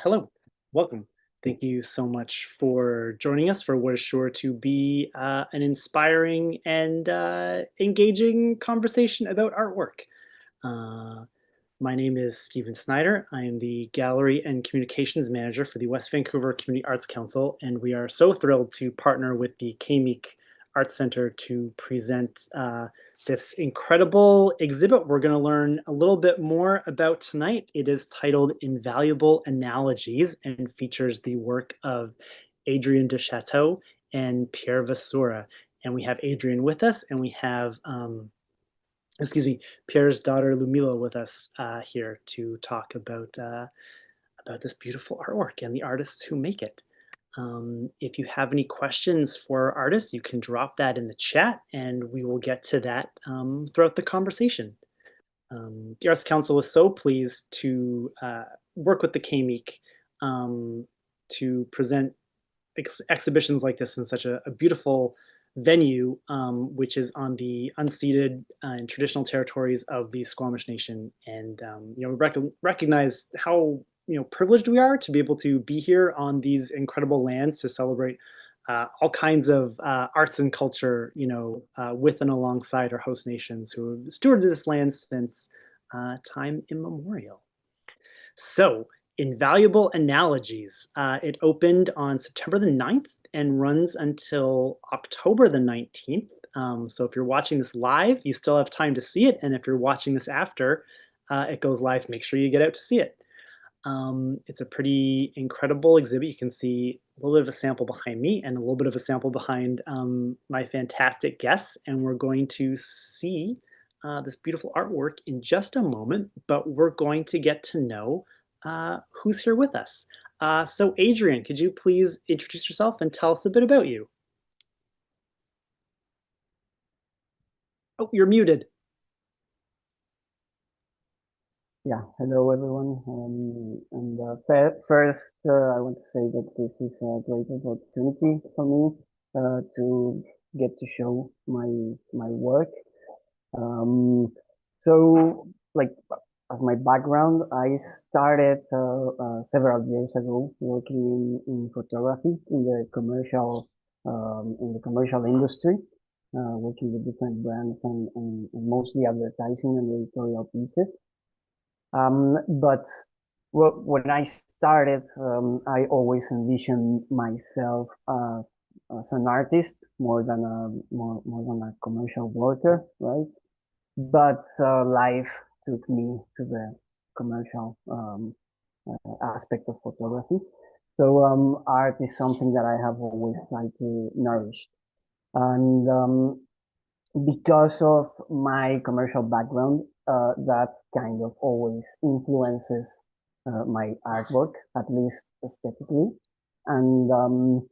Hello, welcome. Thank you so much for joining us for what is sure to be an inspiring and engaging conversation about artwork. Uh, my name is Stephen Snyder. I am the Gallery and Communications Manager for the West Vancouver Community Arts Council, and we are so thrilled to partner with the Meek Arts Center to present this incredible exhibit we're going to learn a little bit more about tonight. It is titled Invaluable Analogies and features the work of Adrian Duchateau and Pierre Vassura. And we have Adrian with us, and we have Pierre's daughter Lumila with us here to talk about this beautiful artwork and the artists who make it. If you have any questions for our artists, you can drop that in the chat, and we will get to that throughout the conversation. The Arts Council is so pleased to work with the KMEEK to present exhibitions like this in such a beautiful venue, which is on the unceded and traditional territories of the Squamish Nation. And recognize how privileged we are to be able to be here on these incredible lands to celebrate all kinds of arts and culture, with and alongside our host nations who have stewarded this land since time immemorial. So, Invaluable Analogies. It opened on September the 9th and runs until October the 19th. So if you're watching this live, you still have time to see it. And if you're watching this after it goes live, make sure you get out to see it. It's a pretty incredible exhibit. You can see a little bit of a sample behind me and a little bit of a sample behind my fantastic guests. And we're going to see this beautiful artwork in just a moment, but we're going to get to know who's here with us. So Adrian, could you please introduce yourself and tell us a bit about you? Oh, you're muted. Yeah, hello everyone. First, I want to say that this is a great opportunity for me to get to show my work. So, like, of my background, I started several years ago working in photography in the commercial industry, working with different brands and mostly advertising and editorial pieces. But when I started, I always envisioned myself as an artist more than a commercial worker, right? But life took me to the commercial aspect of photography. So art is something that I have always tried to nourish. And because of my commercial background, that kind of always influences my artwork, at least aesthetically, and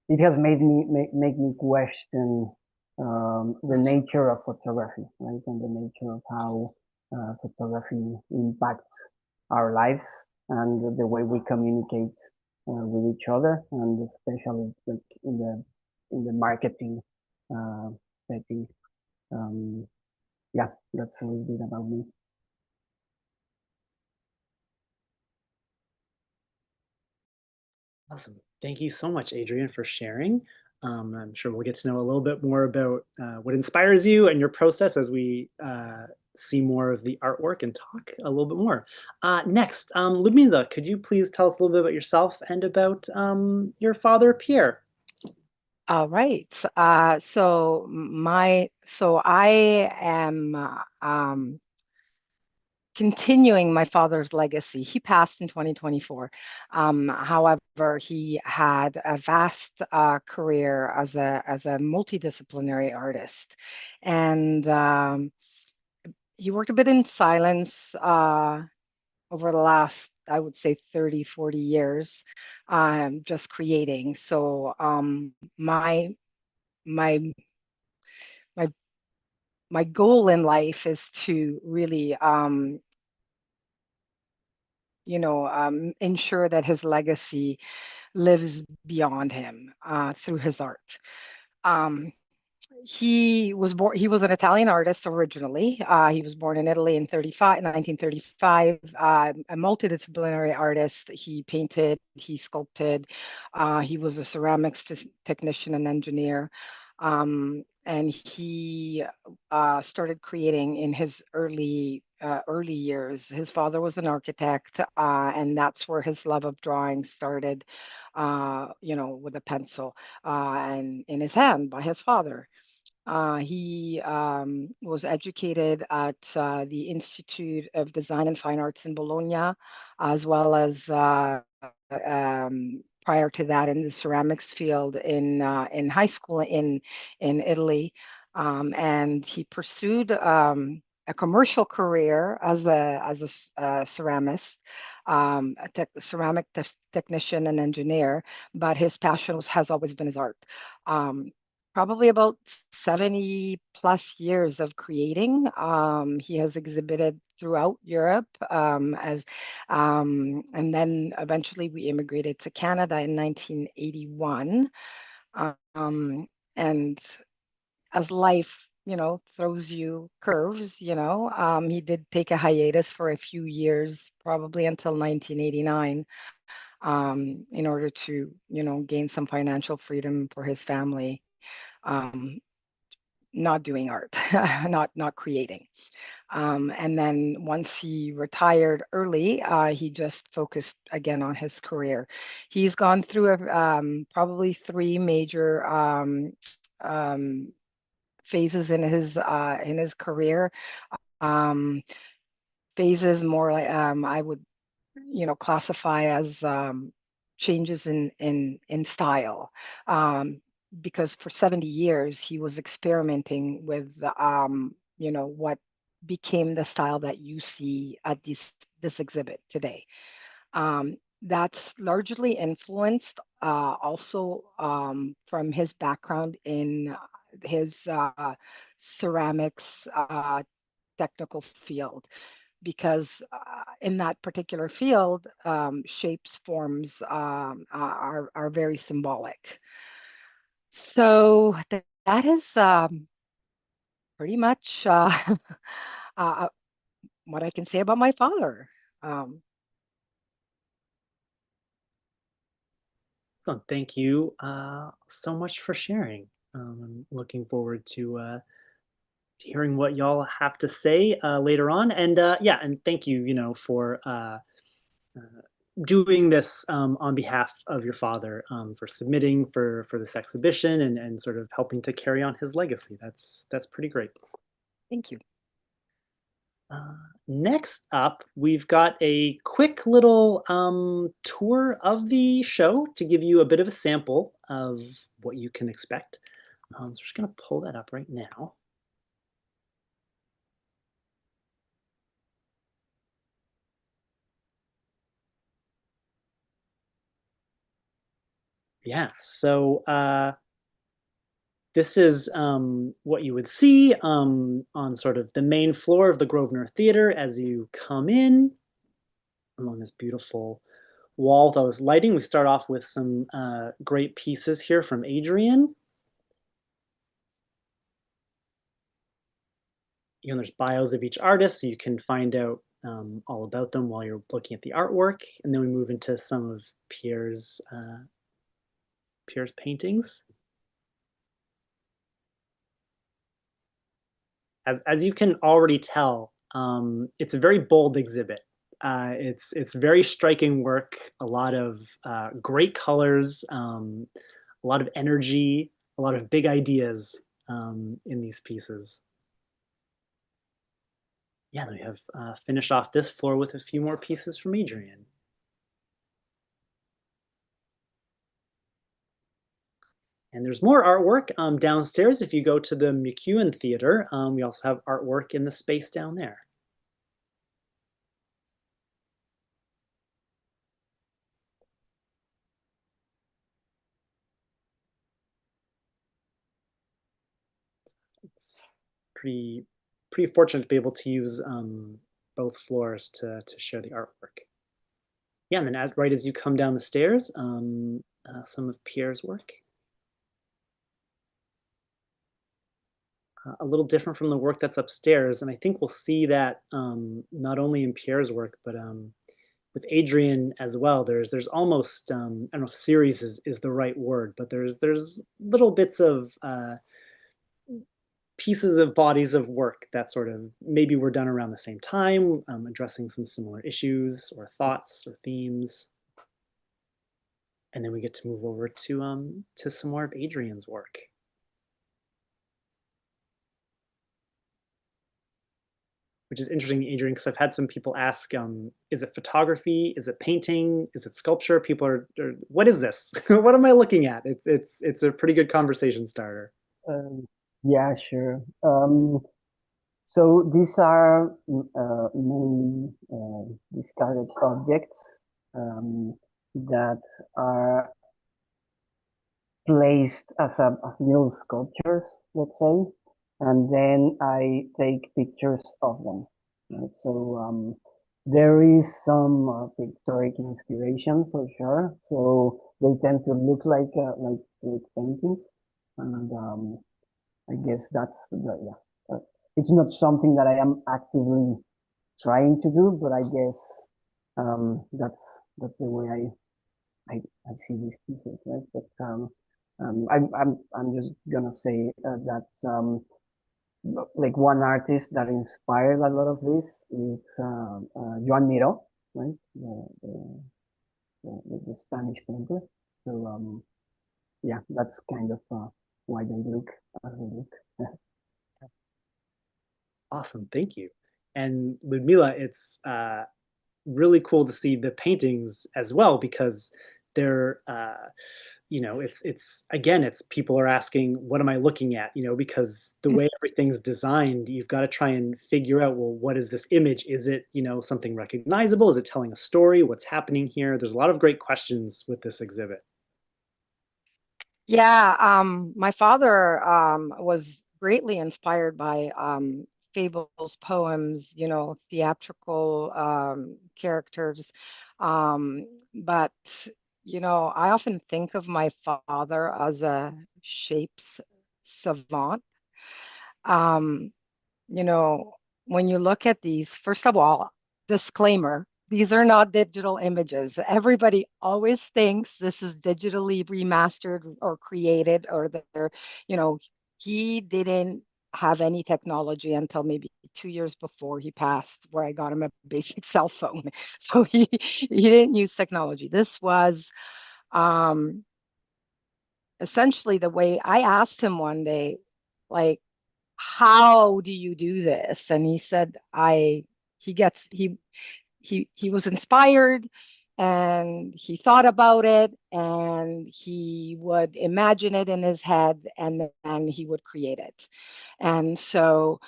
it has made me make me question the nature of photography, right, and the nature of how photography impacts our lives and the way we communicate with each other, and especially like in the marketing setting. Um, yeah, that's a little bit about me. Awesome. Thank you so much, Adrian, for sharing. I'm sure we'll get to know a little bit more about what inspires you and your process as we see more of the artwork and talk a little bit more. Next, Ludmila, could you please tell us a little bit about yourself and about your father, Pierre? All right. So I am continuing my father's legacy. He passed in 2024. However, he had a vast career as a multidisciplinary artist, and he worked a bit in silence over the last, I would say, 30, 40 years, just creating. So my my my my goal in life is to really ensure that his legacy lives beyond him through his art. Um, he was born. He was an Italian artist originally. He was born in Italy in 1935. A multidisciplinary artist. He painted. He sculpted. He was a ceramics technician and engineer. And he started creating in his early years. His father was an architect, and that's where his love of drawing started. With a pencil and in his hand by his father. He was educated at the Institute of Design and Fine Arts in Bologna, as well as prior to that in the ceramics field in high school in Italy, and he pursued a commercial career as a ceramist, ceramic technician and engineer. But his passion has always been his art. Um, Probably about 70 plus years of creating. He has exhibited throughout Europe, and then eventually we immigrated to Canada in 1981. And as life, throws you curves, he did take a hiatus for a few years, probably until 1989, in order to, gain some financial freedom for his family. Um, not doing art, not creating. And then once he retired early, he just focused again on his career. He's gone through probably three major um, phases in his career. Um, Phases more like I would classify as changes in style, because for 70 years he was experimenting with what became the style that you see at this exhibit today. That's largely influenced also from his background in his ceramics technical field, because in that particular field, shapes, forms are very symbolic. So that is pretty much uh, what I can say about my father. Um, So thank you so much for sharing. I'm looking forward to hearing what y'all have to say later on. And yeah, and thank you, for uh, doing this on behalf of your father, for submitting for this exhibition and sort of helping to carry on his legacy. That's pretty great. Thank you. Uh, Next up, we've got a quick little tour of the show to give you a bit of a sample of what you can expect. So we're just going to pull that up right now. Yeah, so this is what you would see on sort of the main floor of the Grosvenor Theatre as you come in along this beautiful wall with all this lighting. We start off with some great pieces here from Adrian. There's bios of each artist, so you can find out all about them while you're looking at the artwork. And then we move into some of Pierre's paintings. As you can already tell, it's a very bold exhibit. It's very striking work, a lot of great colors, a lot of energy, a lot of big ideas in these pieces. Yeah, then we have finish off this floor with a few more pieces from Adrian. And there's more artwork downstairs. If you go to the McEwen Theater, we also have artwork in the space down there. It's pretty fortunate to be able to use both floors to share the artwork. Yeah, and then right as you come down the stairs, some of Pierre's work. a little different from the work that's upstairs. And I think we'll see that not only in Pierre's work, but with Adrian as well. There's almost I don't know if series is the right word, but there's little bits of pieces of bodies of work that sort of maybe were done around the same time, addressing some similar issues or thoughts or themes. And then we get to move over to some more of Adrian's work. Which is interesting, Adrian, because I've had some people ask, is it photography? Is it painting? Is it sculpture? People are what is this? What am I looking at? It's a pretty good conversation starter. Um, yeah, sure. So these are mainly discarded objects that are placed as little sculptures, let's say, and then I take pictures of them. Right? So there is some pictorial inspiration for sure. So they tend to look like paintings, and I guess that's yeah. It's not something that I am actively trying to do, but I guess that's the way I see these pieces, right? But I'm just gonna say that like one artist that inspired a lot of this is Joan Miró, right? The Spanish painter. So yeah, that's kind of why they look as they look. Awesome, thank you. And Ludmila, it's really cool to see the paintings as well because they're it's again it's people are asking what am I looking at, because the way everything's designed, you've got to try and figure out, well, what is this image? Is it something recognizable? Is it telling a story? What's happening here? There's a lot of great questions with this exhibit. Yeah, my father was greatly inspired by fables, poems, theatrical characters. But, I often think of my father as a shapes savant. Um, you know, when you look at these, first of all, disclaimer, these are not digital images. Everybody always thinks this is digitally remastered or created, or they're, you know, he didn't have any technology until maybe 2 years before he passed, where I got him a basic cell phone. So he didn't use technology. This was um, essentially the way I asked him one day, like, how do you do this? And he said, he gets, he was inspired and he thought about it and he would imagine it in his head and then he would create it. And so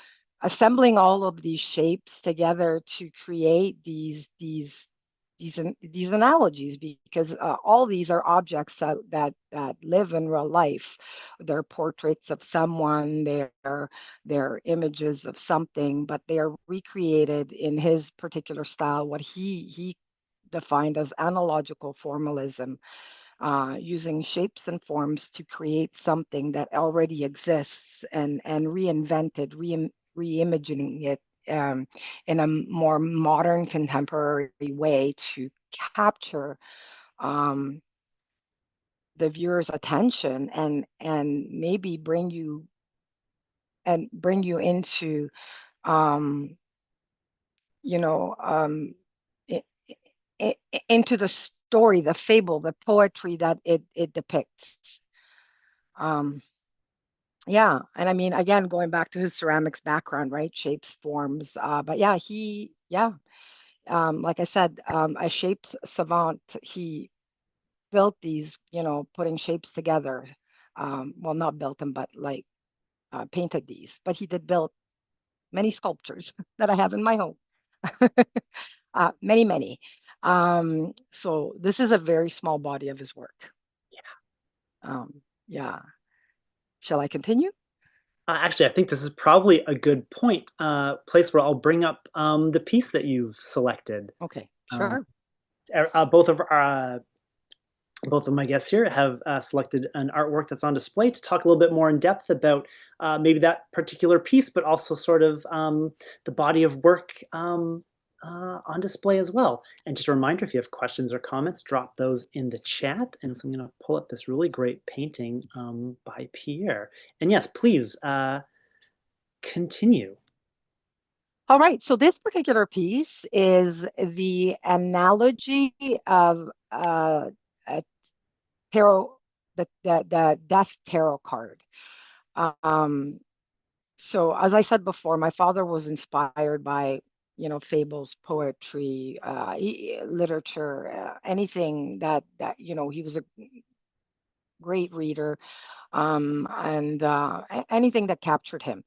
assembling all of these shapes together to create these analogies, because all these are objects that live in real life. They're portraits of someone, they're images of something, but they are recreated in his particular style, what he defined as analogical formalism, using shapes and forms to create something that already exists and reinvented, reimagining it in a more modern, contemporary way to capture the viewer's attention and maybe bring you into um, you know i- into the story, the fable, the poetry that it depicts. Um, yeah, and I mean, again, going back to his ceramics background, right? Shapes, forms. But yeah, like I said, a shapes savant. He built these, putting shapes together. Well, not built them, but like painted these. But he did build many sculptures that I have in my home. Many, many. So this is a very small body of his work. Yeah. Shall I continue? Actually, I think this is probably a good place where I'll bring up the piece that you've selected. Okay, Um, sure. both of our both of my guests here have selected an artwork that's on display to talk a little bit more in depth about maybe that particular piece, but also sort of the body of work on display as well. And just a reminder, if you have questions or comments, drop those in the chat. And so I'm going to pull up this really great painting by Pierre. And yes, please continue. All right, so this particular piece is the analogy of a tarot, the death tarot card. Um, so as I said before, my father was inspired by, fables, poetry, literature, anything that he was a great reader, and anything that captured him.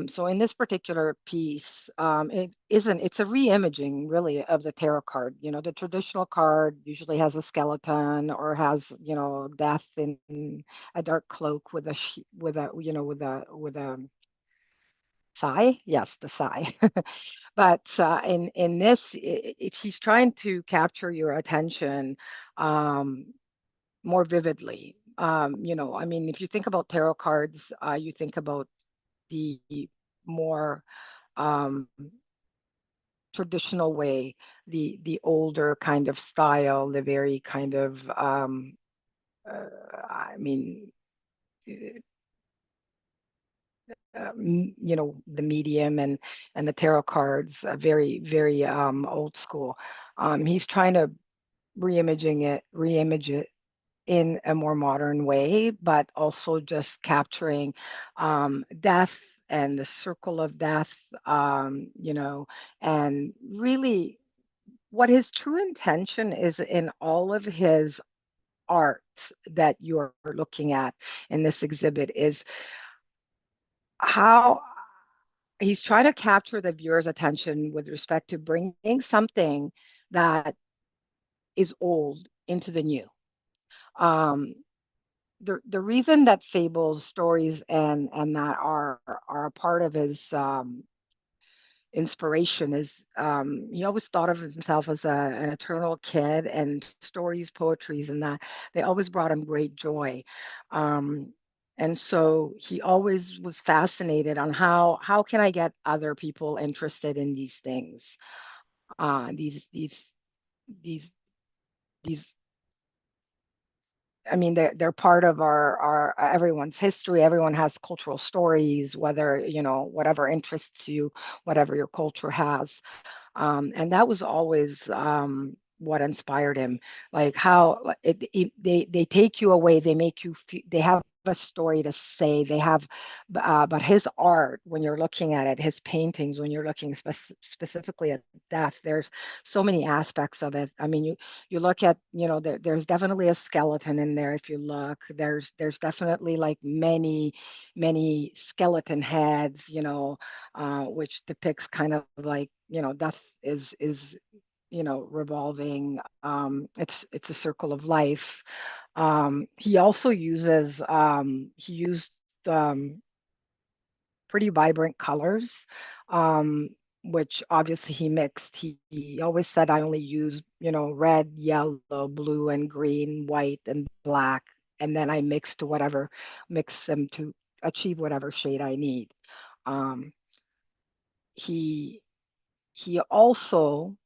So in this particular piece, it's a re-imaging really of the tarot card. The traditional card usually has a skeleton or has, death in a dark cloak with a sigh. Yes, the sigh. But in this, he's trying to capture your attention more vividly. I mean, if you think about tarot cards, you think about the more um, traditional way, the older kind of style, the very kind of, I mean, the medium and the tarot cards, very, very old school. He's trying to reimage it in a more modern way, but also just capturing death and the circle of death, and really what his true intention is in all of his art that you're looking at in this exhibit is how he's trying to capture the viewer's attention with respect to bringing something that is old into the new. Um, the reason that fables, stories, and that are a part of his inspiration is he always thought of himself as an eternal kid, and stories, poetries, and that they always brought him great joy. Um, and so he always was fascinated on how can I get other people interested in these things, these these I mean, they're part of our everyone's history. Everyone has cultural stories, whether, whatever interests you, whatever your culture has. And that was always what inspired him. Like how they take you away, they make you feel, they have a story to say. They have, but his art, when you're looking at it, his paintings, when you're looking specifically at death, there's so many aspects of it. I mean, you look at, there's definitely a skeleton in there. If you look, there's definitely like many skeleton heads, which depicts kind of like, death is revolving. It's a circle of life. He also he used um, pretty vibrant colors, um, which obviously he mixed. He always said, I only use, red, yellow, blue, and green, white, and black, and then I mix them to achieve whatever shade I need. Um, he he also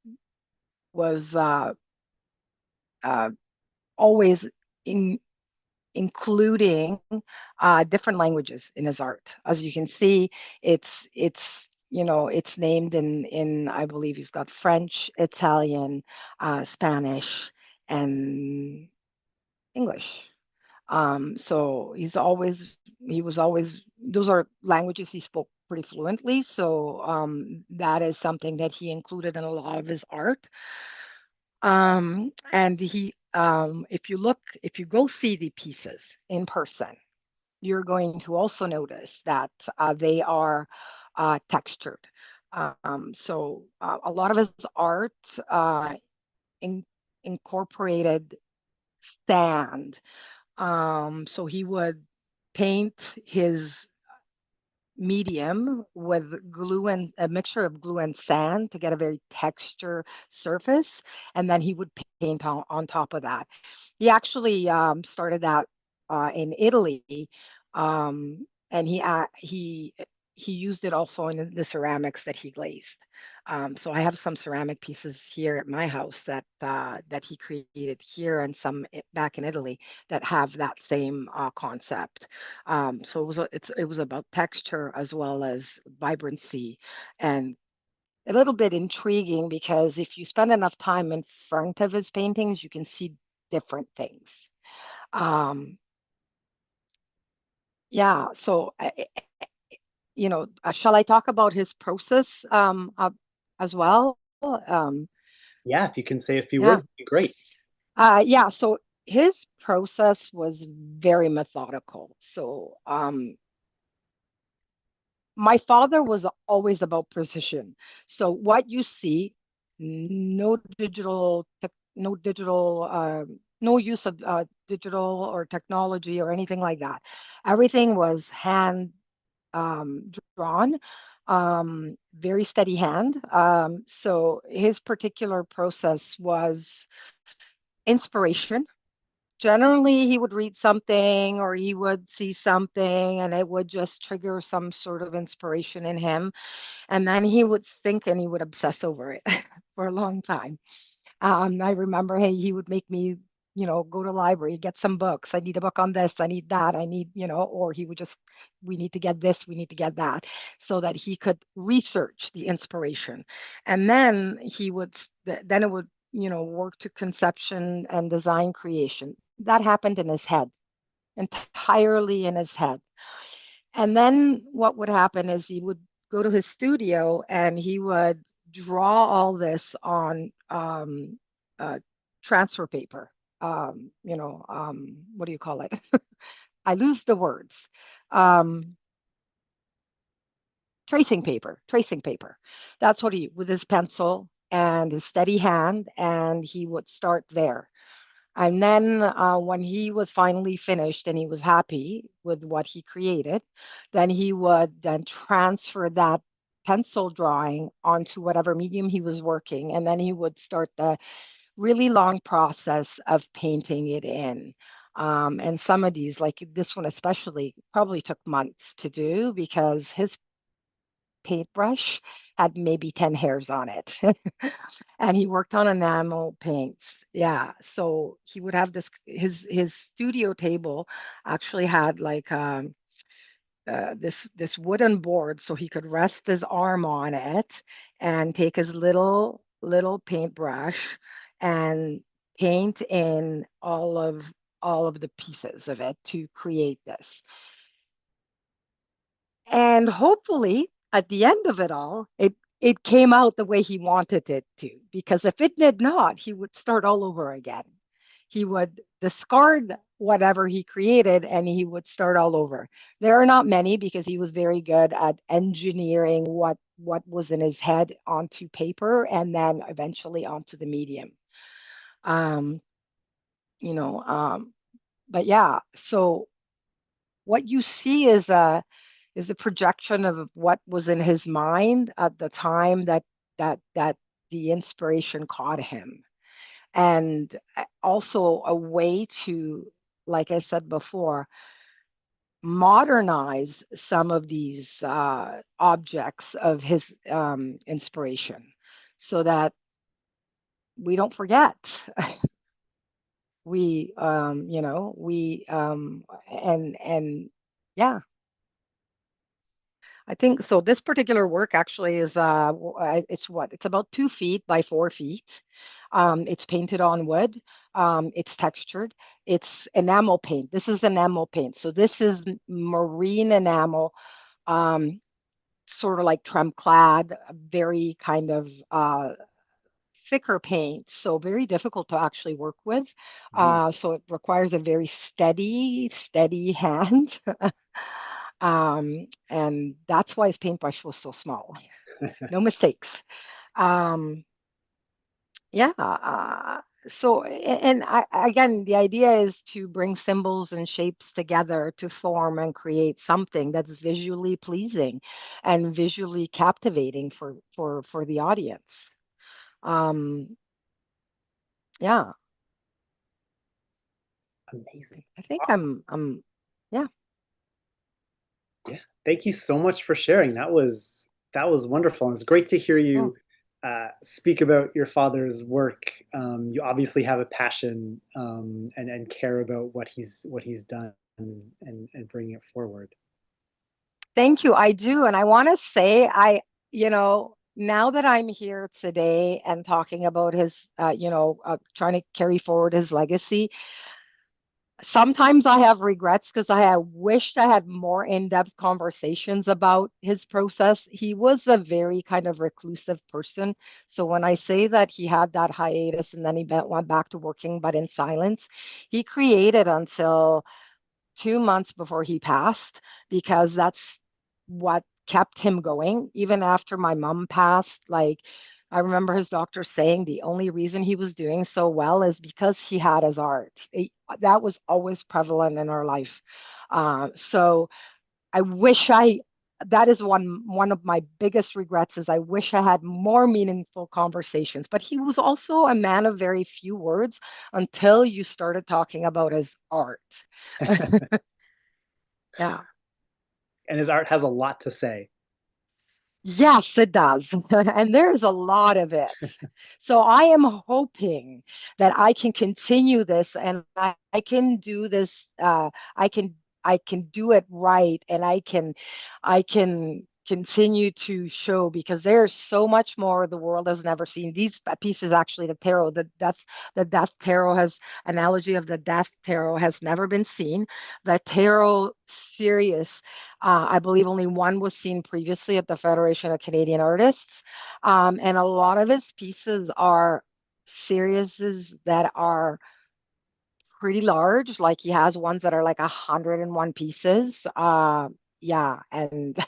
was uh, always in, including different languages in his art. As you can see, it's named in I believe he's got French, Italian, Spanish, and English. So he was always, those are languages he spoke pretty fluently. So that is something that he included in a lot of his art. And if you go see the pieces in person, you're going to also notice that they are textured. A lot of his art in, incorporated sand. So he would paint medium with glue and a mixture of glue and sand to get a very texture surface, and then he would paint on top of that. He actually started that in Italy, and he used it also in the ceramics that he glazed. So I have some ceramic pieces here at my house that he created here, and some back in Italy that have that same concept. So it was about texture as well as vibrancy, and a little bit intriguing because if you spend enough time in front of his paintings, you can see different things. Um, yeah, so shall I talk about his process as well? Yeah, if you can say a few Yeah, words, it'd be great. yeah. So his process was very methodical. So my father was always about precision. So what you see, no digital, no use of digital or technology or anything like that. Everything was hand drawn, very steady hand. So his particular process was inspiration. Generally, he would read something or he would see something and it would just trigger some sort of inspiration in him. And then he would think and he would obsess over it for a long time. I remember, hey, he would make me, go to library, get some books. I need a book on this. I need that. I need, or he would just, we need to get this, we need to get that, so that he could research the inspiration. And then then it would, work to conception and design creation. That happened in his head, entirely in his head. And then what would happen is he would go to his studio and he would draw all this on uh, transfer paper. What do you call it? I lose the words. Um, tracing paper. That's what with his pencil and his steady hand, and he would start there. And then when he was finally finished and he was happy with what he created, then he would then transfer that pencil drawing onto whatever medium he was working. And then he would start the really long process of painting it in. And some of these, like this one especially, probably took months to do because his paintbrush had maybe 10 hairs on it. And he worked on enamel paints. Yeah. So he would have his studio table actually had like this wooden board so he could rest his arm on it and take his little paintbrush and paint in all of the pieces of it to create this. And hopefully, at the end of it all, it came out the way he wanted it to. Because if it did not, he would start all over again. He would discard whatever he created and he would start all over. There are not many because he was very good at engineering what was in his head onto paper and then eventually onto the medium. Um, you know, but yeah, so what you see is the projection of what was in his mind at the time that the inspiration caught him, and also a way to, like I said before, modernize some of these objects of his inspiration so that we don't forget. And yeah, I think so. This particular work actually is it's about 2 feet by 4 feet. It's painted on wood. It's textured. It's enamel paint. This is enamel paint. So this is marine enamel, um, sort of like trem clad, very kind of thicker paint. So very difficult to actually work with. Mhm. So it requires a very steady hand. And that's why his paintbrush was so small. No mistakes. Um, yeah. So, and again, the idea is to bring symbols and shapes together to form and create something that's visually pleasing and visually captivating for the audience. Um, yeah, Amazing. I think Awesome. yeah. Yeah. Thank you so much for sharing. That was wonderful. And it's great to hear Yeah. you speak about your father's work. You obviously have a passion and care about what he's done and bringing it forward. Thank you. I do. And I want to say, now that I'm here today and talking about his, trying to carry forward his legacy, sometimes I have regrets because I wished I had more in-depth conversations about his process. He was a very kind of reclusive person. So when I say that he had that hiatus and then he went back to working, but in silence, he created until 2 months before he passed, because that's what kept him going. Even after my mom passed, like I remember his doctor saying the only reason he was doing so well is because he had his art. That was always prevalent in our life. So I wish I that is one of my biggest regrets is I wish I had more meaningful conversations. But he was also a man of very few words until you started talking about his art. Yeah. And his art has a lot to say. Yes, it does. And there's a lot of it. So I am hoping that I can continue this and I can do this. I can do it right, and I can continue to show, because there's so much more the world has never seen. These pieces, actually, the death tarot has analogy of the death tarot has never been seen. The tarot series, I believe only one was seen previously at the Federation of Canadian Artists. And a lot of his pieces are series that are pretty large. Like he has ones that are like 101 pieces. Yeah, and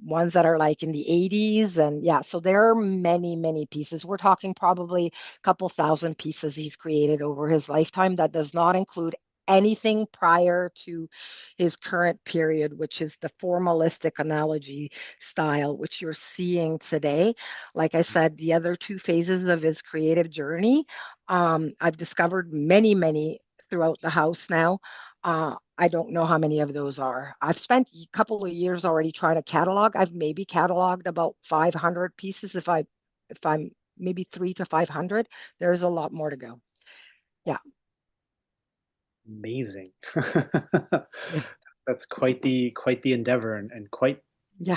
ones that are like in the 80s. And yeah, so there are many, many pieces. We're talking probably a couple thousand pieces he's created over his lifetime. That does not include anything prior to his current period, which is the formalistic analogy style, which you're seeing today. Like I said, the other two phases of his creative journey, I've discovered many, many throughout the house now. I don't know how many of those are. I've spent a couple of years already trying to catalog. I've maybe cataloged about 500 pieces if I'm maybe 3 to 500. There's a lot more to go. Yeah. Amazing. Yeah. That's quite the endeavor and quite Yeah.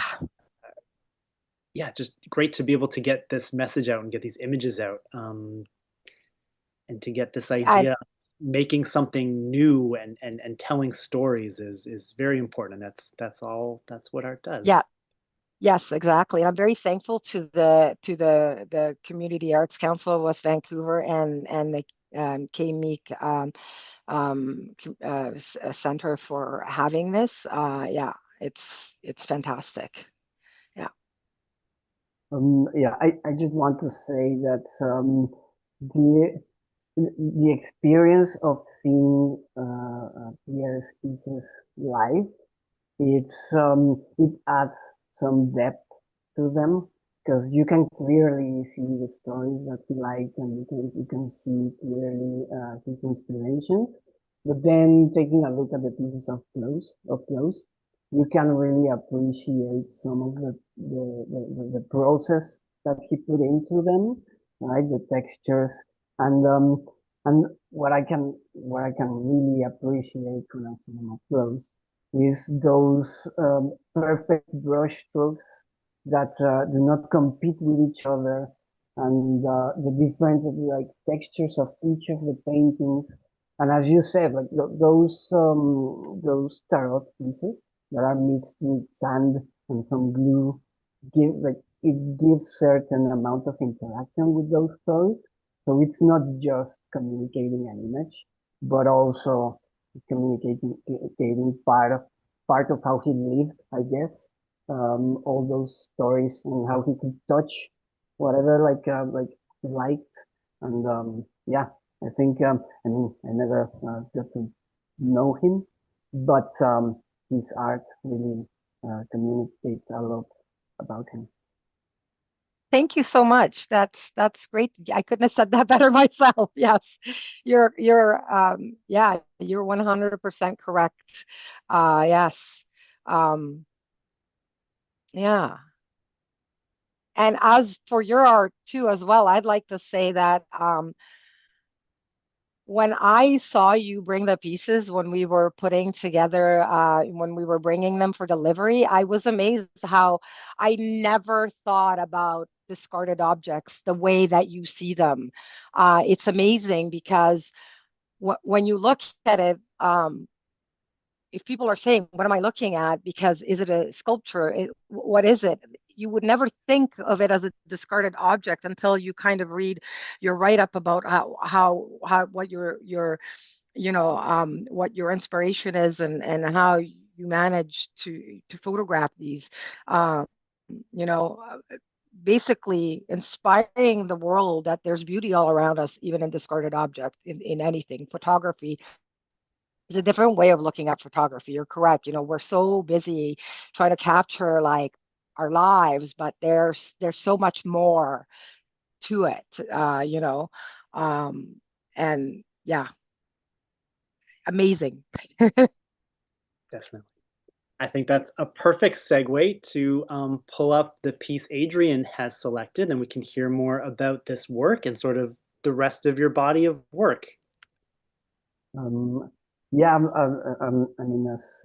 yeah, just great to be able to get this message out and get these images out, and to get this And idea of making something new and telling stories is very important. And that's what art yeah, does. yes, exactly. And I'm very thankful to the Community Arts Council of West Vancouver and the Meek Center for having this. Yeah, it's fantastic. Yeah. Yeah, I just want to say that the the experience of seeing Pierre's pieces live, it adds some depth to them because you can clearly see the stories that he liked, and you can see clearly his inspiration. But then taking a look at the pieces up close, you can really appreciate some of the process that he put into them, right? The textures and what I can really appreciate when I see them up close is those perfect brush strokes that do not compete with each other, and the different like textures of each of the paintings. And as you said, like those tarot pieces that are mixed with sand and some glue give like it gives certain amount of interaction with those stories. So it's not just communicating an image, but also communicating part of how he lived, I guess. All those stories and how he could touch whatever like he liked, and yeah, I think, I mean, I never got to know him, but his art really communicates a lot about him. Thank you so much. That's great. I couldn't have said that better myself. Yes. Yeah, you're 100% correct. Yes. Um, yeah. And as for your art too, as well, I'd like to say that when I saw you bring the pieces when we were putting together, when we were bringing them for delivery, I was amazed how I never thought about discarded objects the way that you see them. It's amazing because when you look at it, if people are saying, "What am I looking at?" Because is it a sculpture? What is it? You would never think of it as a discarded object until you kind of read your write up about how what your what your inspiration is and how you manage to photograph these. Um, you know, basically inspiring the world that there's beauty all around us, even in discarded objects, in anything. Photography is a different way of looking at photography. You're correct. We're so busy trying to capture like our lives, but there's so much more to it. Um, and yeah, amazing. Definitely. I think that's a perfect segue to pull up the piece Adrian has selected, and we can hear more about this work and sort of the rest of your body of work. Um, yeah, I mean, as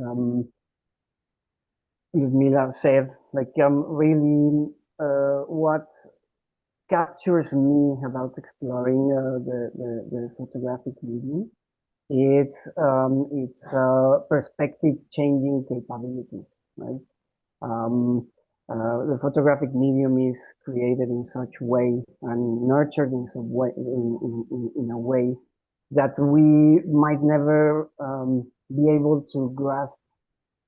Ludmila said, like really what captures me about exploring the photographic medium, it's perspective changing capabilities, right? Um, the photographic medium is created in such way and nurtured in some way, in a way that we might never be able to grasp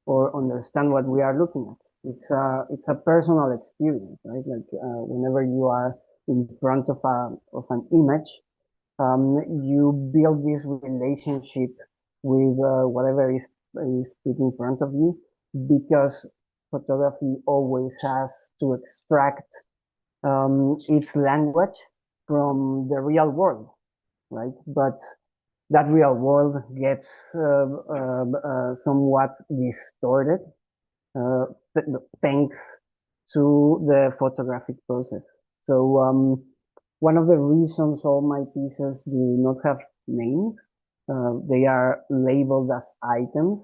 or understand what we are looking at. It's a personal experience, right? Like whenever you are in front of an image, you build this relationship with whatever is put in front of you, because photography always has to extract its language from the real world, right? But that real world gets somewhat distorted uh, thanks to the photographic process. So one of the reasons all my pieces do not have names, they are labeled as items.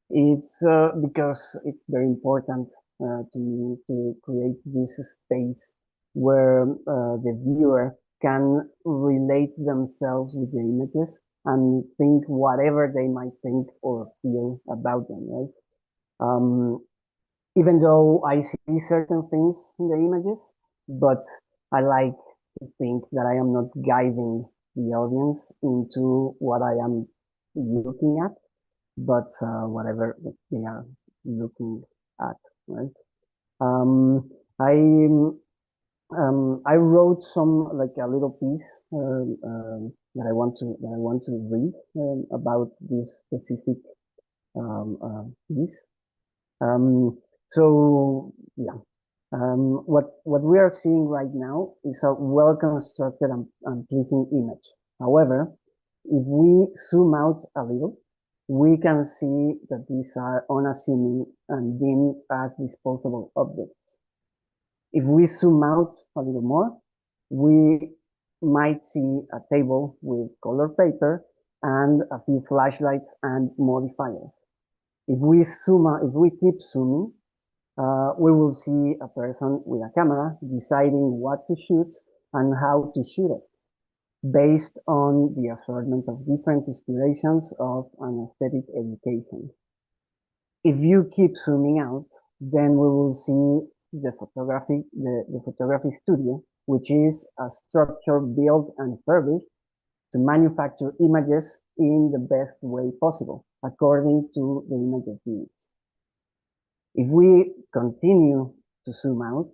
It's because it's very important to create this space where the viewer can relate themselves with the images and think whatever they might think or feel about them, right? Even though I see certain things in the images, but I like to think that I am not guiding the audience into what I am looking at, but whatever they are looking at, right? Um, I I wrote some like a little piece that I want to read about this specific piece. Um, so yeah, what we are seeing right now is a well-constructed and pleasing image. However, if we zoom out a little, we can see that these are unassuming and deemed as disposable objects. If we zoom out a little more, we might see a table with colored paper and a few flashlights and modifiers. If we keep zooming, we will see a person with a camera deciding what to shoot and how to shoot it based on the assortment of different inspirations of an aesthetic education. If you keep zooming out, then we will see the photography studio, which is a structure built and furnished to manufacture images in the best way possible, according to the image's needs. If we continue to zoom out,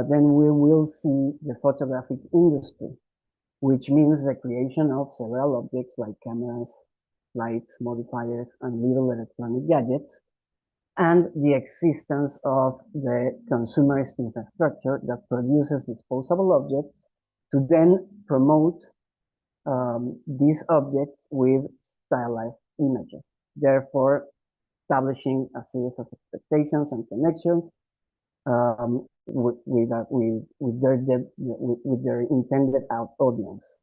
then we will see the photographic industry, which means the creation of several objects like cameras, lights, modifiers, and little electronic gadgets, and the existence of the consumerist infrastructure that produces disposable objects to then promote these objects with stylized images, therefore establishing a series of expectations and connections with their intended audience.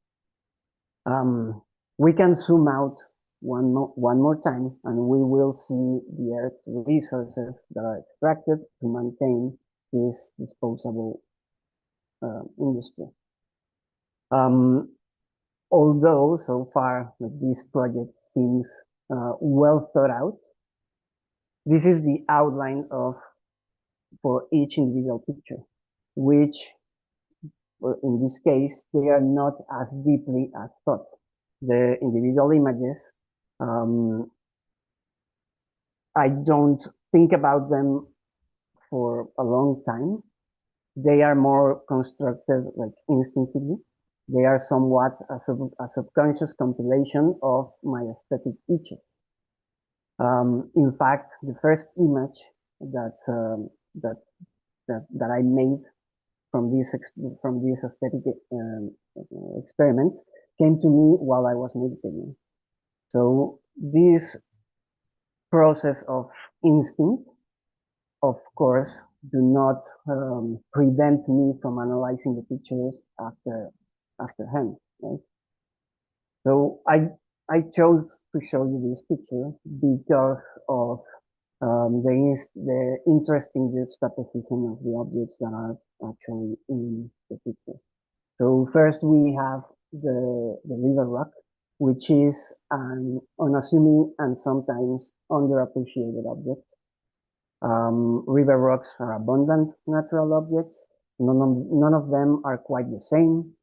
We can zoom out one more time, and we will see the Earth's resources that are extracted to maintain this disposable industry. Although so far this project seems well thought out, this is the outline for each individual picture, which in this case they are not as deeply as thought. The individual images, I don't think about them for a long time. They are more constructed like instinctively. They are somewhat a subconscious compilation of my aesthetic itches. In fact, the first image that I made from this aesthetic experiment came to me while I was meditating. So this process of instinct, of course, do not prevent me from analyzing the pictures afterhand, right? So I chose to show you this picture because of the interesting juxtaposition of the objects that are actually in the picture. So first we have the river rock, which is an unassuming and sometimes underappreciated object. River rocks are abundant natural objects. None of them are quite the same,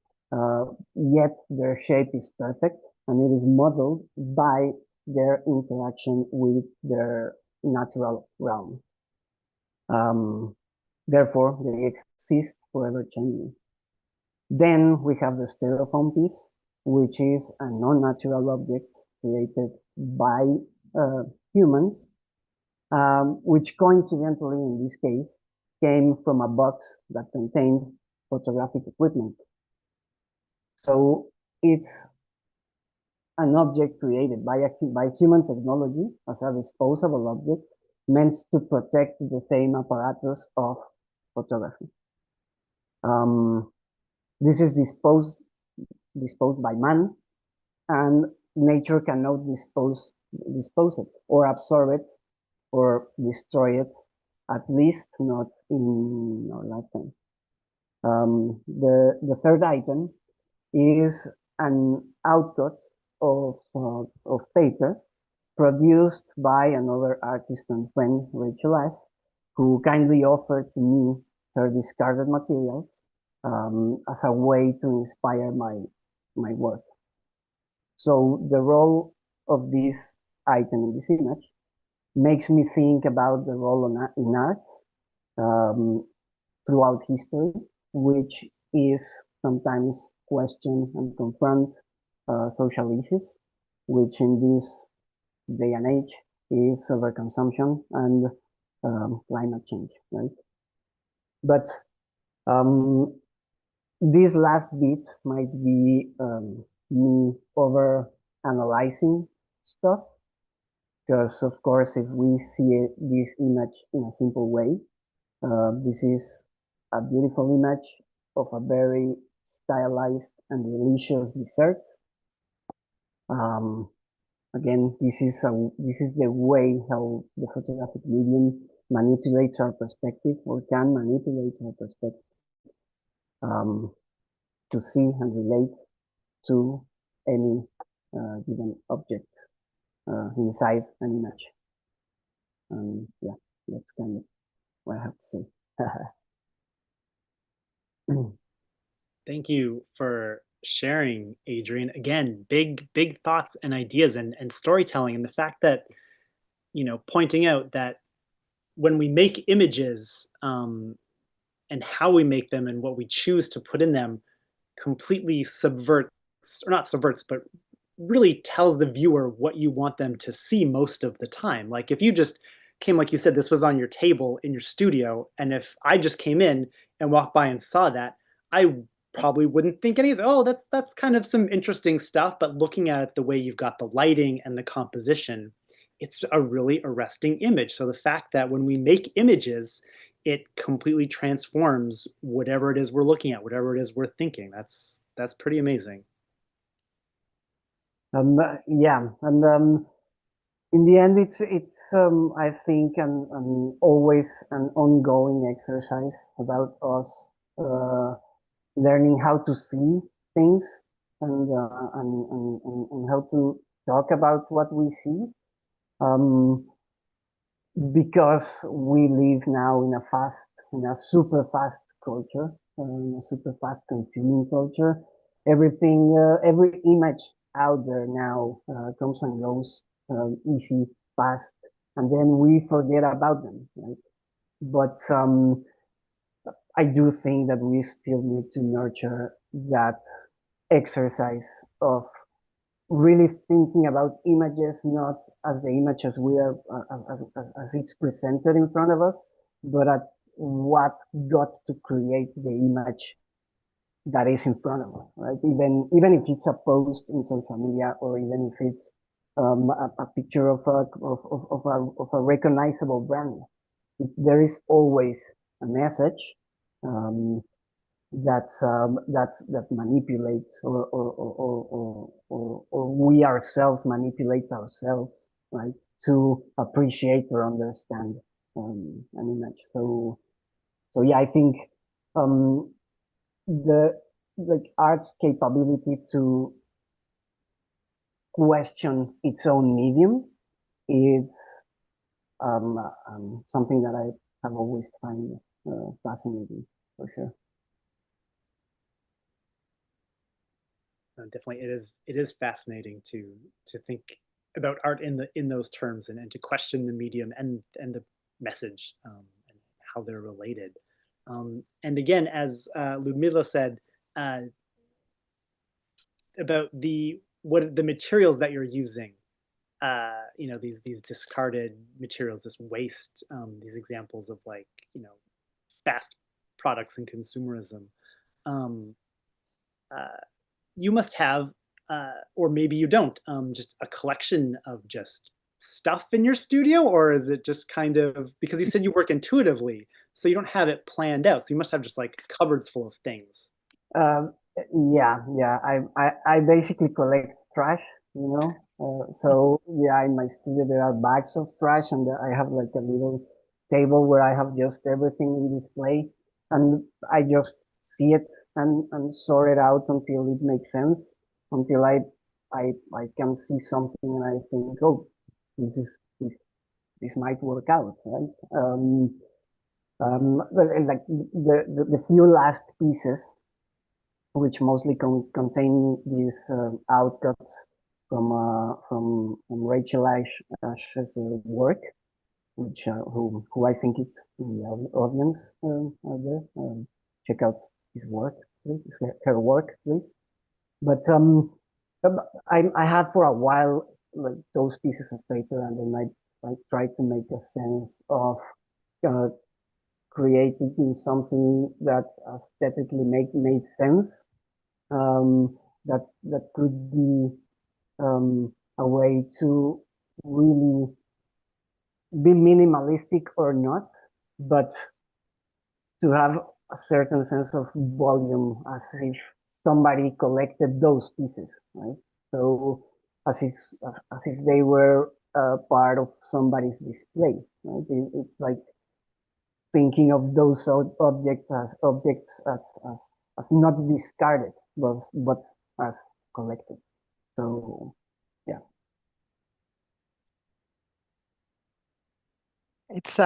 yet their shape is perfect, and it is modeled by their interaction with their natural realm. Therefore, they exist forever changing. Then we have the styrofoam piece, which is a non-natural object created by humans, which coincidentally in this case came from a box that contained photographic equipment. So it's an object created by human technology as a disposable object meant to protect the same apparatus of photography. This is disposed by man, and nature cannot dispose it or absorb it or destroy it, at least not in our lifetime. The third item is an outcut of paper produced by another artist and friend, Rachel F., who kindly offered to me her discarded materials as a way to inspire my work. So the role of this item in this image makes me think about the role in art throughout history, which is sometimes question and confront social issues, which in this day and age is overconsumption and climate change, right? But this last bit might be me over analyzing stuff, because of course if we see this image in a simple way, this is a beautiful image of a very stylized and delicious dessert. Again, this is the way how the photographic medium manipulates our perspective, or can manipulate our perspective, to see and relate to any given object inside an image. Yeah, that's kind of what I have to say. Thank you for sharing, Adrian. Again, big thoughts and ideas and storytelling, and the fact that, pointing out that when we make images, and how we make them and what we choose to put in them completely subverts, or not subverts, but really tells the viewer what you want them to see most of the time. Like if you just came, like you said, this was on your table in your studio, and if I just came in and walked by and saw that, I probably wouldn't think anything. Oh, that's kind of some interesting stuff. But looking at it the way you've got the lighting and the composition, it's a really arresting image. So the fact that when we make images, it completely transforms whatever it is we're looking at, whatever it is we're thinking. That's pretty amazing. Yeah, and in the end, it's I think an always an ongoing exercise about us learning how to see things and how to talk about what we see. Um, because we live now in a super fast culture, in a super fast consuming culture. Every image out there now comes and goes, easy, fast, and then we forget about them, right? But I do think that we still need to nurture that exercise of really thinking about images not as the images we are as it's presented in front of us, but at what got to create the image that is in front of us, right? Even if it's a post in social media, or even if it's a picture of a recognizable brand, there is always a message um, that manipulates, or we ourselves manipulate ourselves, right, to appreciate or understand an image. So yeah, I think um, the like art's capability to question its own medium is something that I have always find fascinating, for sure. Definitely, it is fascinating to think about art in those terms, and to question the medium and the message, and how they're related. And again, as Ludmila said, uh, about the materials that you're using, these discarded materials, this waste, these examples of, like, fast products and consumerism. um, uh, you must have, or maybe you don't, just a collection of just stuff in your studio, or is it just kind of, because you said you work intuitively, so you don't have it planned out, so you must have just like cupboards full of things. Um, yeah. I basically collect trash, you know. So yeah, in my studio there are bags of trash, and I have like a little table where I have just everything in display, and I just see it and sort it out until it makes sense, until I can see something and I think, oh, this is this might work out, right? Like the few last pieces which mostly contain these outcuts from Rachel Ash's work, which who I think is in the audience out there. Check out his work, please, her work, please. But I had for a while like those pieces of paper, and then I tried to make a sense of uh, creating something that aesthetically made sense, that could be a way to really be minimalistic or not, but to have a certain sense of volume, as if somebody collected those pieces, right? So as if as if they were part of somebody's display, right? It's like thinking of those objects as not discarded, but as collected. So yeah. It's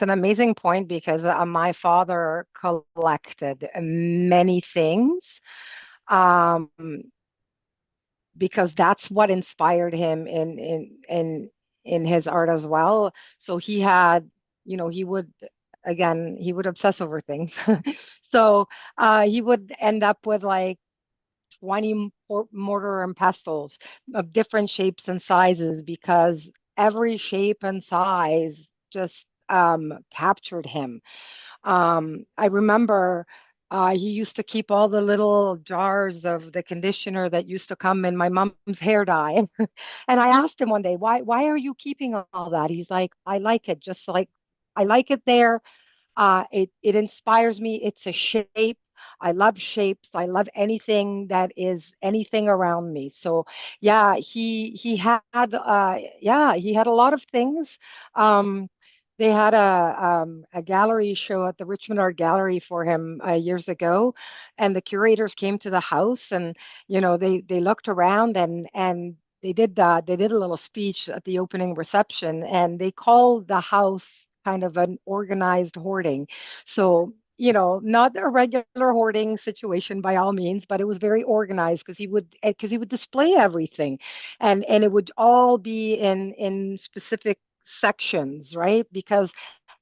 an amazing point because my father collected many things, um, because that's what inspired him in his art as well. So he had, he would, again, he would obsess over things. So he would end up with like 20 mortar and pestles of different shapes and sizes, because every shape and size just captured him. I remember he used to keep all the little jars of the conditioner that used to come in my mom's hair dye. And I asked him one day, why are you keeping all that? He's like, I like it, just like I like it there. It inspires me. It's a shape. I love shapes. I love anything that is anything around me. So yeah, he had he had a lot of things. They had a gallery show at the Richmond Art Gallery for him years ago, and the curators came to the house, and they looked around, and they did a little speech at the opening reception, and they called the house kind of an organized hoarding. So, not a regular hoarding situation by all means, but it was very organized, because he would display everything, and it would all be in specific sections, right? Because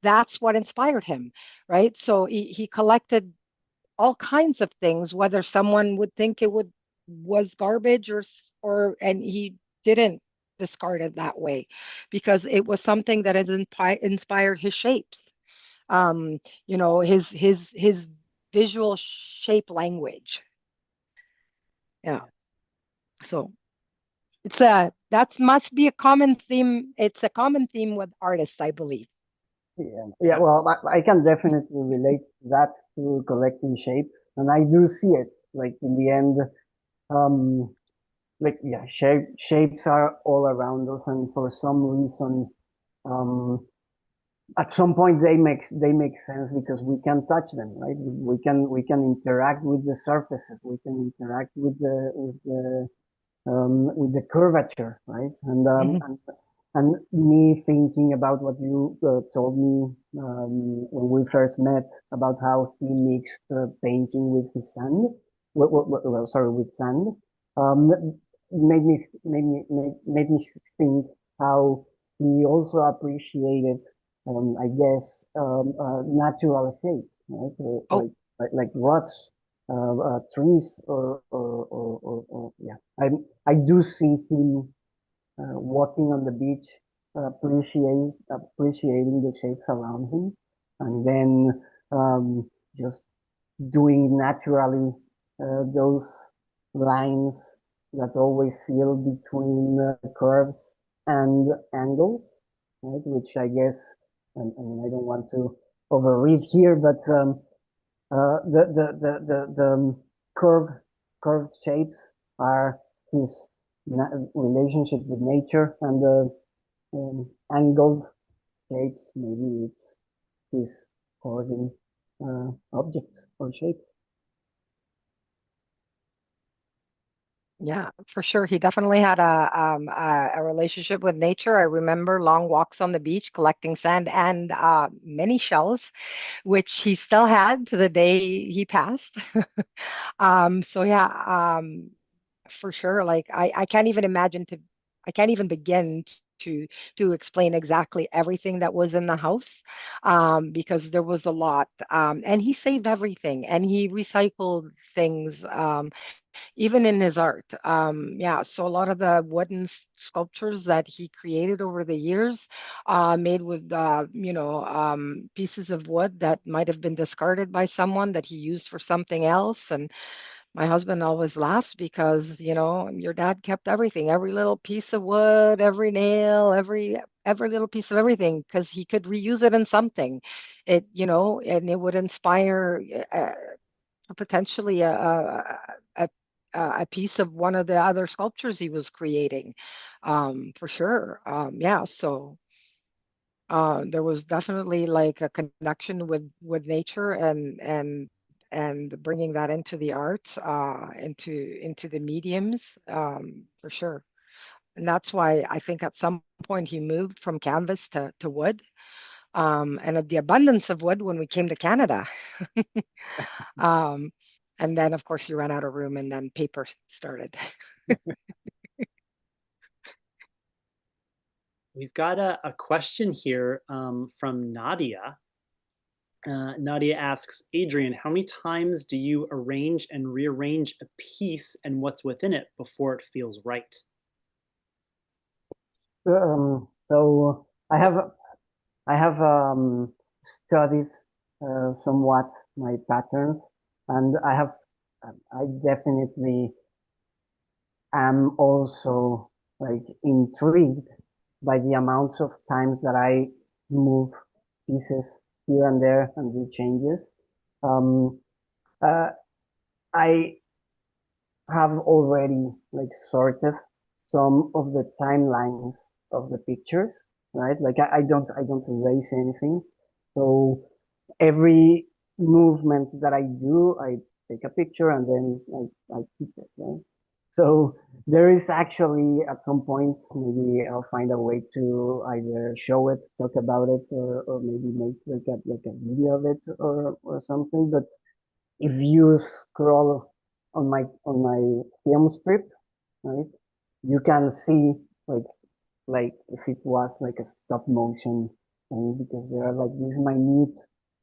that's what inspired him, right? So he collected all kinds of things, whether someone would think it was garbage, and he didn't discard it that way, because it was something that has inspired his shapes. Um, his visual shape language. Yeah. So that must be a common theme. It's a common theme with artists, I believe. Yeah, yeah. Well, I can definitely relate that to collecting shape, and I do see it. Like in the end, um, like yeah, shapes are all around us, and for some reason, um, at some point they make sense because we can touch them, right? We can interact with the surfaces, we can interact with the curvature, right? And Mhm. and me thinking about what you told me when we first met about how he mixed painting with his sand, well, sorry, with sand, made me think how he also appreciated, I guess, natural shape, right? Oh, Like rocks, trees, or yeah. I do see him walking on the beach, appreciating the shapes around him, and then just doing naturally those lines that always feel between curves and angles, right? Which I guess, and I don't want to overread here, but the curved curved shapes are his relationship with nature, and the angled shapes, maybe it's his hoarding objects or shapes. yeah, for sure. He definitely had a relationship with nature. I remember long walks on the beach collecting sand and many shells, which he still had to the day he passed. So yeah, for sure. Like I can't even I can't even begin to explain exactly everything that was in the house, because there was a lot. And he saved everything, and he recycled things. Even in his art. Yeah, so a lot of the wooden sculptures that he created over the years, made with pieces of wood that might have been discarded by someone that he used for something else. And my husband always laughs because, your dad kept everything, every little piece of wood, every nail, every little piece of everything, because he could reuse it in something. And it would inspire potentially a a piece of one of the other sculptures he was creating, for sure. Yeah, so there was definitely like a connection with nature, and bringing that into the art, into the mediums, for sure. And that's why I think at some point he moved from canvas to wood, and of the abundance of wood when we came to Canada. Um, and then, of course, you ran out of room, and then paper started. We've got a question here from Nadia. Nadia asks, Adrian, how many times do you arrange and rearrange a piece and what's within it before it feels right? So I have studied somewhat my patterns, and I definitely am also like intrigued by the amounts of times that I move pieces here and there and do changes. Um, uh, I have already like sorted some of the timelines of the pictures, right? Like I don't erase anything. So every movement that I do, I take a picture and then I keep it, right? So there is actually at some point maybe I'll find a way to either show it, talk about it, or maybe make like a video of it or something. But if you scroll on my film strip, right, you can see like like if it was like a stop motion thing because there are like these minute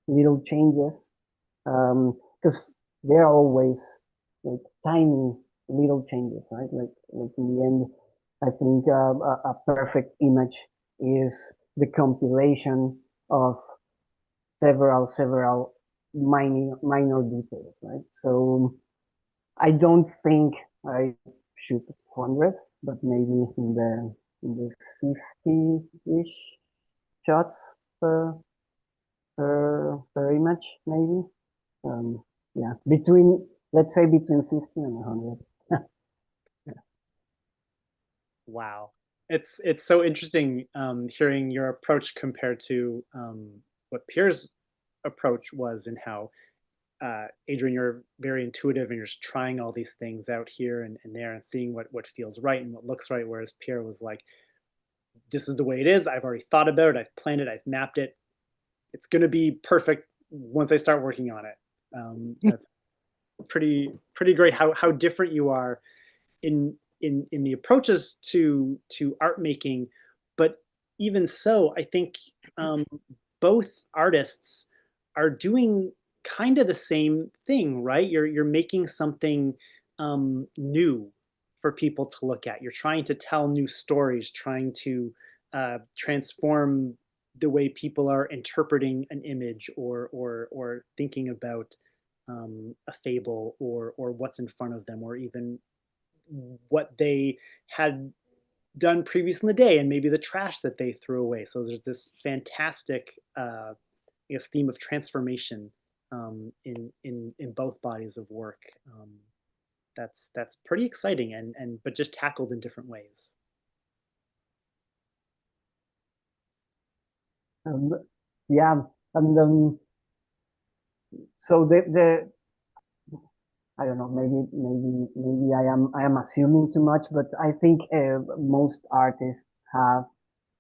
little changes because they're always like tiny little changes, right? Like in the end, I think a perfect image is the compilation of several minor details, right? So I don't think I shoot 100, but maybe in the 50-ish shots per per image, maybe. Yeah, between let's say between 50 and 100. Wow. It's so interesting hearing your approach compared to what Pierre's approach was, and how Adrian, you're very intuitive and you're just trying all these things out here and there and seeing what feels right and what looks right. Whereas Pierre was like, this is the way it is. I've already thought about it. I've planned it. I've mapped it. It's going to be perfect once I start working on it. That's pretty great how different you are in the approaches to art making. But even so, I think both artists are doing kind of the same thing, right? You're making something new for people to look at. You're trying to tell new stories, trying to transform the way people are interpreting an image or thinking about a fable or what's in front of them, or even what they had done previous in the day and maybe the trash that they threw away. So there's this fantastic, I guess, theme of transformation in both bodies of work. That's pretty exciting and but just tackled in different ways. Um, yeah, and so the I don't know, maybe I am assuming too much, but I think most artists have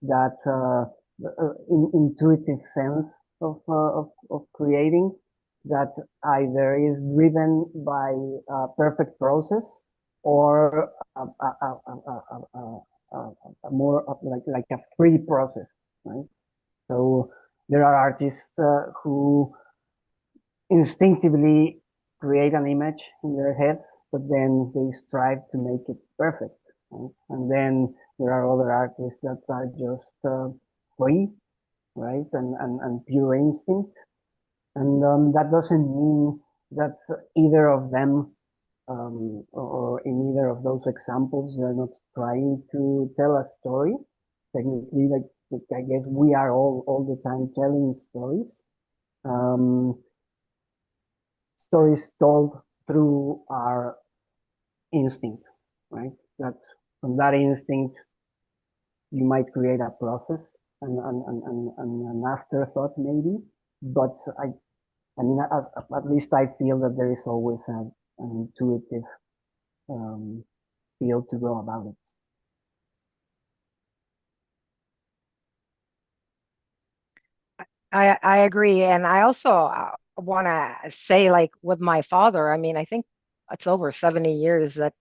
that intuitive sense of creating that either is driven by a perfect process or a more of like a free process, right? So there are artists who instinctively create an image in their head, but then they strive to make it perfect. Right? And then there are other artists that are just free, right? And pure instinct. And that doesn't mean that either of them or in either of those examples, they're not trying to tell a story. Technically, like I guess we are all the time telling stories. Um, Stories told through our instinct, right? That from that instinct, you might create a process and an afterthought maybe, but I mean, at least I feel that there is always an intuitive um, feel to go about it. I agree, and I also want to say, like with my father, I mean, I think it's over 70 years that,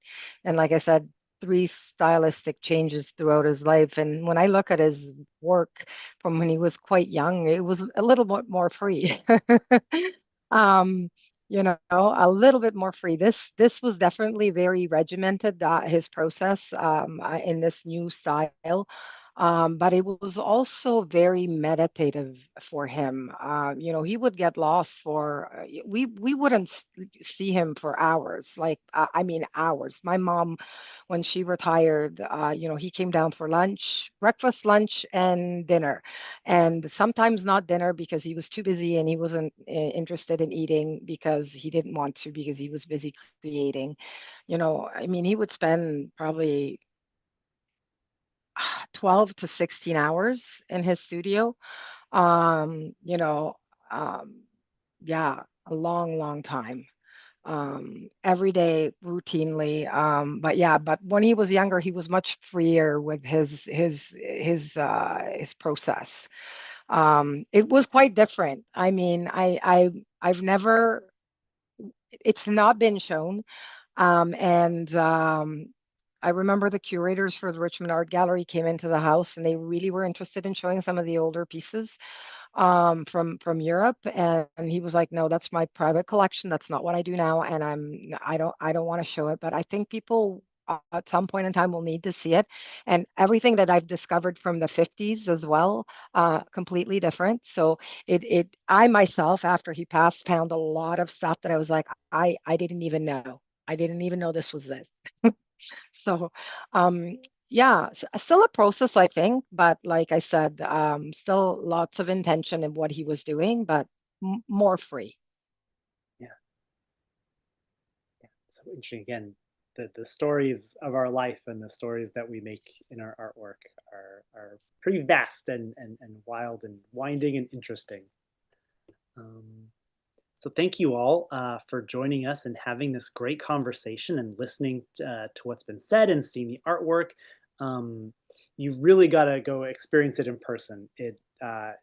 and like I said, three stylistic changes throughout his life. And when I look at his work from when he was quite young, it was a little bit more free. um, a little bit more free. This was definitely very regimented, his process in this new style. But it was also very meditative for him. He would get lost for we wouldn't see him for hours, like I mean hours. My mom, when she retired, he came down for lunch, breakfast, lunch, and dinner, and sometimes not dinner because he was too busy and he wasn't interested in eating because he didn't want to because he was busy creating. I mean, he would spend probably 12 to 16 hours in his studio. Um, you know, um, yeah, a long, long time. Every day routinely. But when he was younger, he was much freer with his process. It was quite different. I mean, I've never, it's not been shown. And I remember the curators for the Richmond Art Gallery came into the house and they really were interested in showing some of the older pieces from Europe. And he was like, no, that's my private collection. That's not what I do now. And I don't want to show it. But I think people at some point in time will need to see it. And everything that I've discovered from the 50s as well, completely different. So I myself, after he passed, found a lot of stuff that I was like, I didn't even know. I didn't even know this was this. So, yeah, still a process, I think, but like I said, still lots of intention in what he was doing, but more free. Yeah. Yeah. So interesting. Again, the stories of our life and the stories that we make in our artwork are pretty vast and wild and winding and interesting. Um, so thank you all for joining us and having this great conversation and listening to what's been said and seeing the artwork. You've really got to go experience it in person. It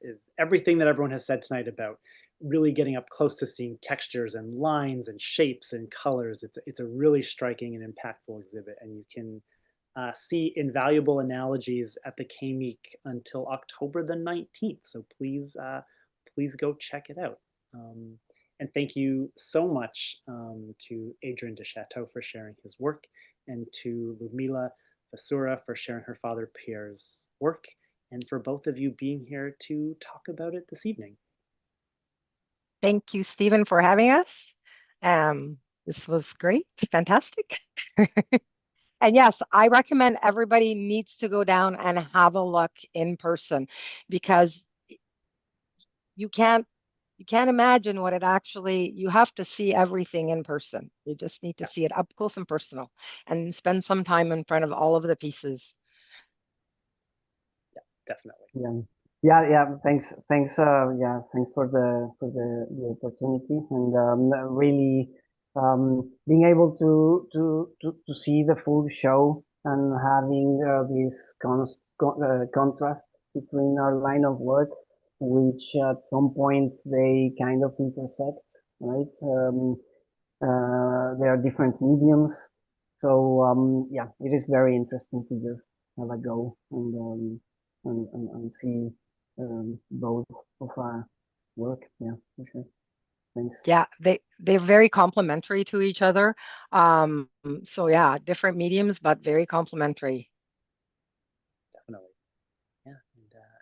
is everything that everyone has said tonight about really getting up close to seeing textures and lines and shapes and colors. It's a really striking and impactful exhibit, and you can see Invaluable Analogies at the Meek until October the 19th. So please go check it out. Um, and thank you so much to Adrian Duchateau for sharing his work, and to Ludmila Vassura for sharing her father Pierre's work, and for both of you being here to talk about it this evening. Thank you, Stephen, for having us. This was great, fantastic. And yes, I recommend everybody needs to go down and have a look in person because you can't you can't imagine what it actually, you have to see everything in person. You just need to Yeah, see it up close and personal and spend some time in front of all of the pieces. yeah, definitely. Yeah, yeah. Thanks for the opportunity and really being able to see the full show and having this contrast between our line of work, which at some point they kind of intersect, right? There are different mediums, so yeah, it is very interesting to just have a go and see both of our work. Yeah, for sure. Thanks. Yeah, they're very complementary to each other. So yeah, different mediums, but very complementary. Definitely. Yeah,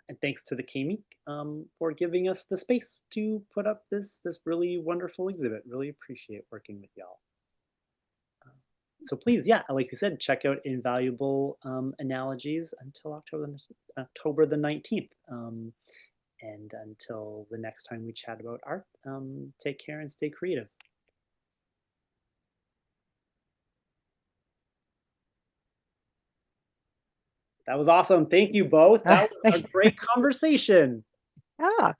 and thanks to the KMEEK for giving us the space to put up this really wonderful exhibit. Really appreciate working with y'all. So please, yeah, like we said, check out Invaluable Analogies until October the 19th. And until the next time we chat about art, take care and stay creative. That was awesome. Thank you both. That was a great conversation. Yeah.